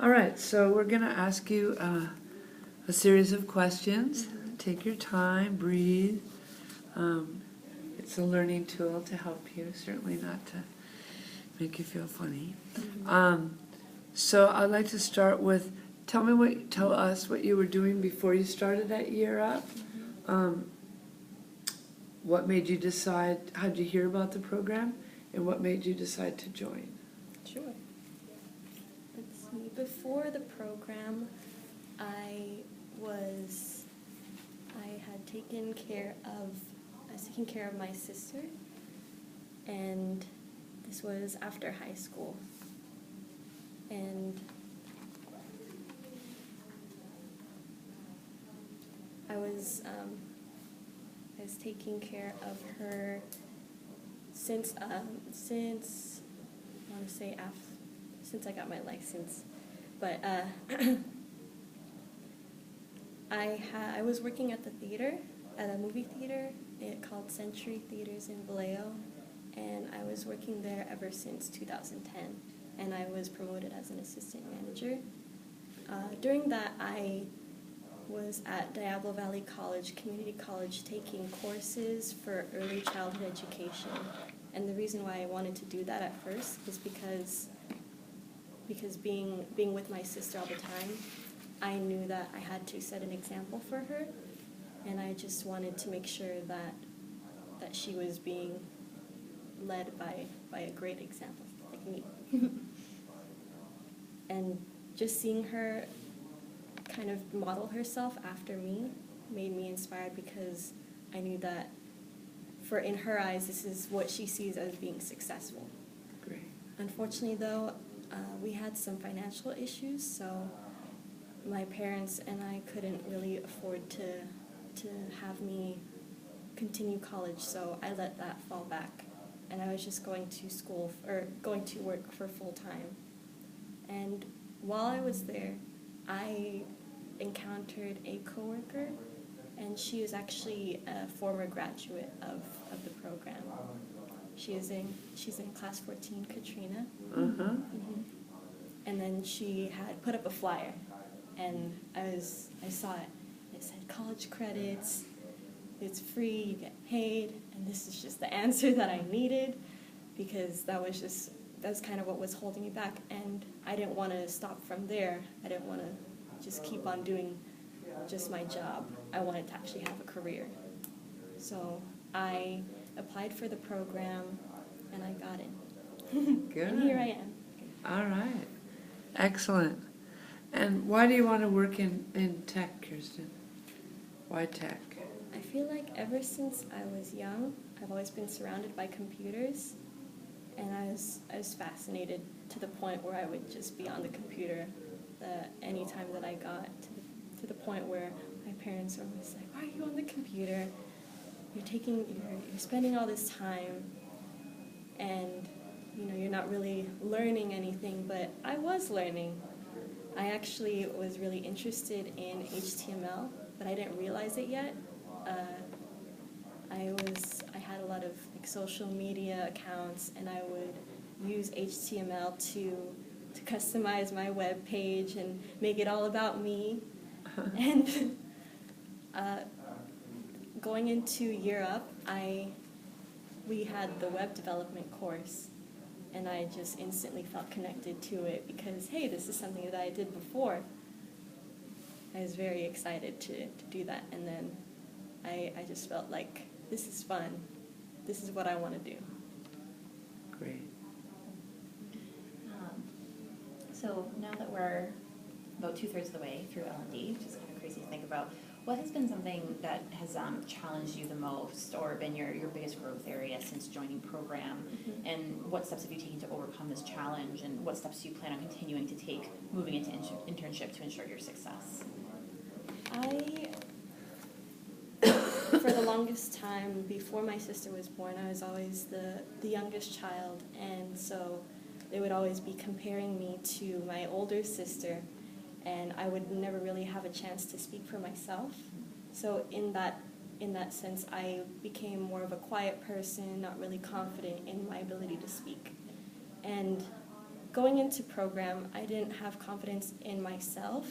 All right, so we're going to ask you a series of questions. Take your time, breathe. It's a learning tool to help you, certainly not to make you feel funny. So I'd like to start with, tell us what you were doing before you started at Year Up. What made you decide, how did you hear about the program, and what made you decide to join? Sure. Let's see. Before the program, I was taking care of my sister, and this was after high school. And I was taking care of her since I want to say since I got my license, but I was working at the theater, at a movie theater called Century Theaters in Vallejo, and I was working there ever since 2010, and I was promoted as an assistant manager. During that, I was at Diablo Valley College, Community College, taking courses for early childhood education. And the reason why I wanted to do that at first is because being with my sister all the time, I knew that I had to set an example for her, and I just wanted to make sure that she was being led by a great example like me. And just seeing her kind of model herself after me made me inspired, because I knew that in her eyes, this is what she sees as being successful. Great. Unfortunately, though, we had some financial issues, so my parents and I couldn't really afford to have me continue college, so I let that fall back, and I was just going to school, or going to work for full time. And while I was there, I encountered a coworker, and she is actually a former graduate of the program. She's in class 14, Katrina. And then she had put up a flyer, and I saw it. It said college credits, it's free, you get paid, and this is just the answer that I needed, because that's kind of what was holding me back, and I didn't want to stop from there. I didn't want to just keep on doing just my job. I wanted to actually have a career. So I applied for the program, and I got it. Good. And here I am. All right. Excellent. And why do you want to work in tech, Kirsten? Why tech? I feel like ever since I was young, I've always been surrounded by computers, and I was fascinated to the point where I would just be on the computer any time that I got, to the point where my parents were always like, "Why are you on the computer? You're spending all this time, and you're not really learning anything." But I was learning. I actually was really interested in HTML, but I didn't realize it yet. I had a lot of social media accounts, and I would use HTML to customize my web page and make it all about me. And going into Year Up, we had the web development course, and I just instantly felt connected to it, because, hey, this is something that I did before. I was very excited to do that, and then I just felt like, this is fun. This is what I want to do. Great. So now that we're about 2/3 of the way through L&D, which is kind of crazy to think about, what has been something that has challenged you the most, or been your biggest growth area since joining program? And what steps have you taken to overcome this challenge, and what steps do you plan on continuing to take moving into internship to ensure your success? For the longest time, before my sister was born, I was always the youngest child, and so they would always be comparing me to my older sister, and I would never really have a chance to speak for myself. So in that sense, I became more of a quiet person, not really confident in my ability to speak. And going into program, I didn't have confidence in myself.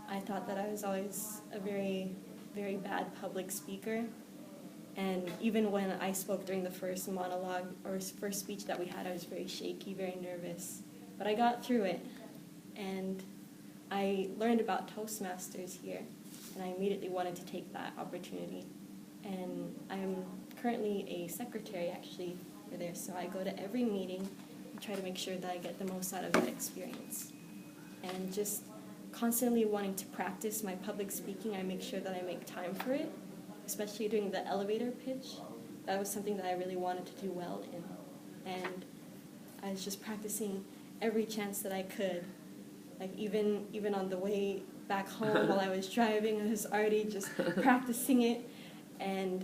I thought that I was always a very, very bad public speaker. And even when I spoke during the first monologue or first speech that we had, I was very shaky, very nervous. But I got through it. And I learned about Toastmasters here, and I immediately wanted to take that opportunity. And I'm currently a secretary, actually, for there, so I go to every meeting and try to make sure that I get the most out of that experience. And just constantly wanting to practice my public speaking, I make sure that I make time for it, especially during the elevator pitch. That was something that I really wanted to do well in. And I was just practicing every chance that I could. Like even on the way back home while I was driving, I was already just practicing it, and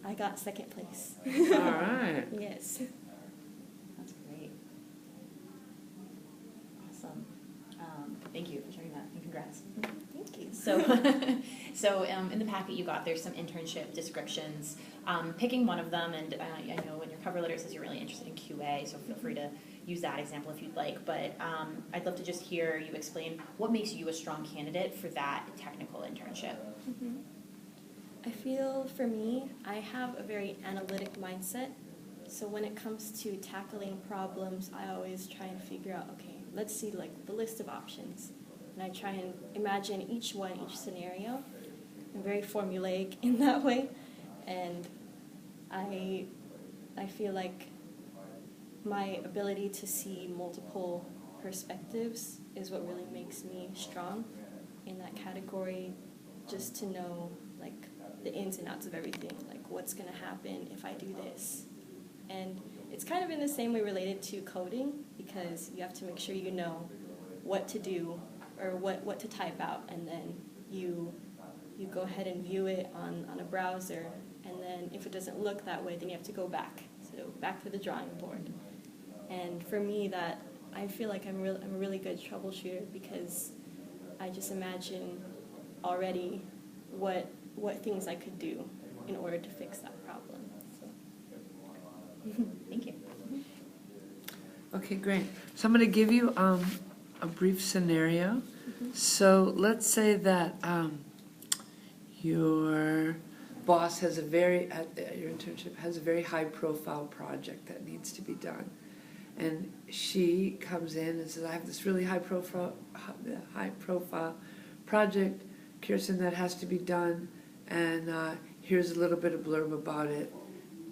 I got second place. All right. Yes. That's great. Awesome. Thank you for sharing that, and congrats. Thank you. So in the packet you got, there's some internship descriptions. Picking one of them, and I know in your cover letter it says you're really interested in QA, so feel free to use that example if you'd like. But I'd love to just hear you explain what makes you a strong candidate for that technical internship. Mm-hmm. I feel for me, I have a very analytic mindset. So when it comes to tackling problems, I always try and figure out, okay, let's see like the list of options. And I try and imagine each scenario. I'm very formulaic in that way. And I feel like my ability to see multiple perspectives is what really makes me strong in that category, just to know like the ins and outs of everything, like what's going to happen if I do this. And it's kind of in the same way related to coding, because you have to make sure you know what to do or what to type out, and then you go ahead and view it on a browser, and then if it doesn't look that way, then you have to go back. So back to the drawing board. And for me, that I feel like I'm a really good troubleshooter, because I just imagine already what things I could do in order to fix that problem. So. Thank you. Okay, great. So I'm going to give you a brief scenario. Mm-hmm. So let's say that your boss has your internship has a very high-profile project that needs to be done, and she comes in and says, "I have this really high-profile project, Kirsten, that has to be done, and here's a little bit of blurb about it,"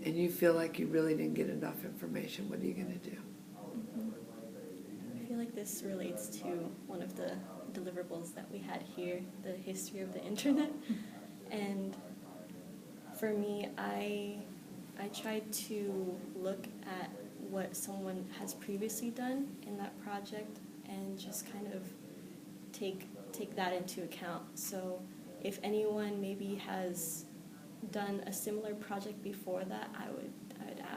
and you feel like you really didn't get enough information. What are you going to do? I feel like this relates to one of the deliverables that we had here, the history of the internet. And for me, I tried to look at what someone has previously done in that project and just kind of take that into account. So if anyone maybe has done a similar project before that, I would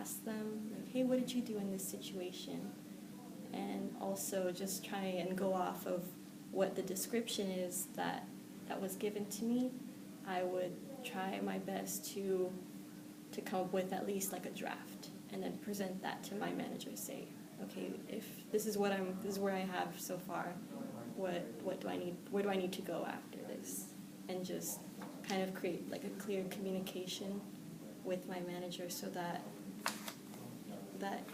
ask them, like, hey, what did you do in this situation? And also just try and go off of what the description is that was given to me. I would try my best to come up with at least like a draft, and then present that to my manager. Say, okay, if this is where I have so far, what do I need? Where do I need to go after this? And just kind of create like a clear communication with my manager, so that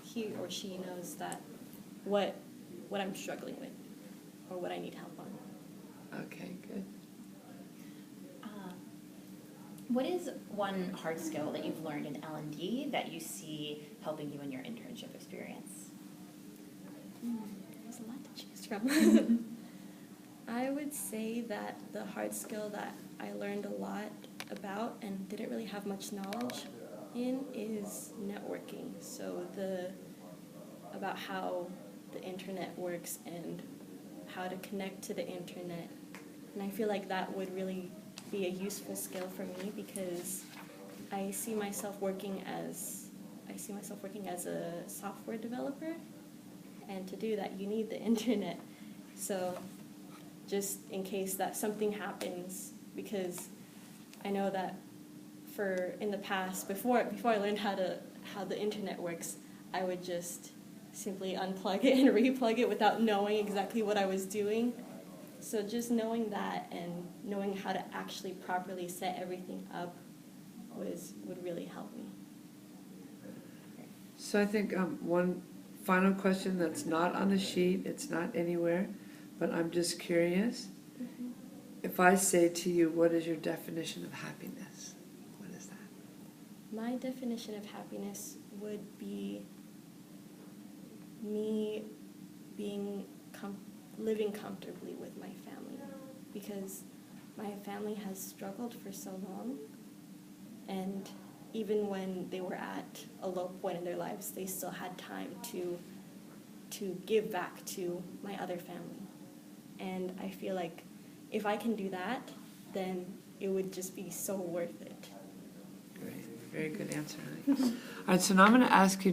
he or she knows that what I'm struggling with or what I need help on. Okay, good. What is one hard skill that you've learned in L&D that you see helping you in your internship experience? There's a lot to choose from. I would say that the hard skill that I learned a lot about and didn't really have much knowledge in is networking. So about how the internet works and how to connect to the internet. And I feel like that would really be a useful skill for me, because I see myself working as a software developer, and to do that you need the internet. So just in case that something happens, because I know that in the past, before I learned how the internet works, I would just simply unplug it and replug it without knowing exactly what I was doing. So just knowing that and knowing how to actually properly set everything up would really help me. So I think one final question that's not on the sheet, it's not anywhere, but I'm just curious. If I say to you, what is your definition of happiness? What is that? My definition of happiness would be me being living comfortably with my family, because my family has struggled for so long, and even when they were at a low point in their lives, they still had time to give back to my other family. And I feel like if I can do that, then it would just be so worth it. Great. Very good answer, honey. All right, so now I'm going to ask you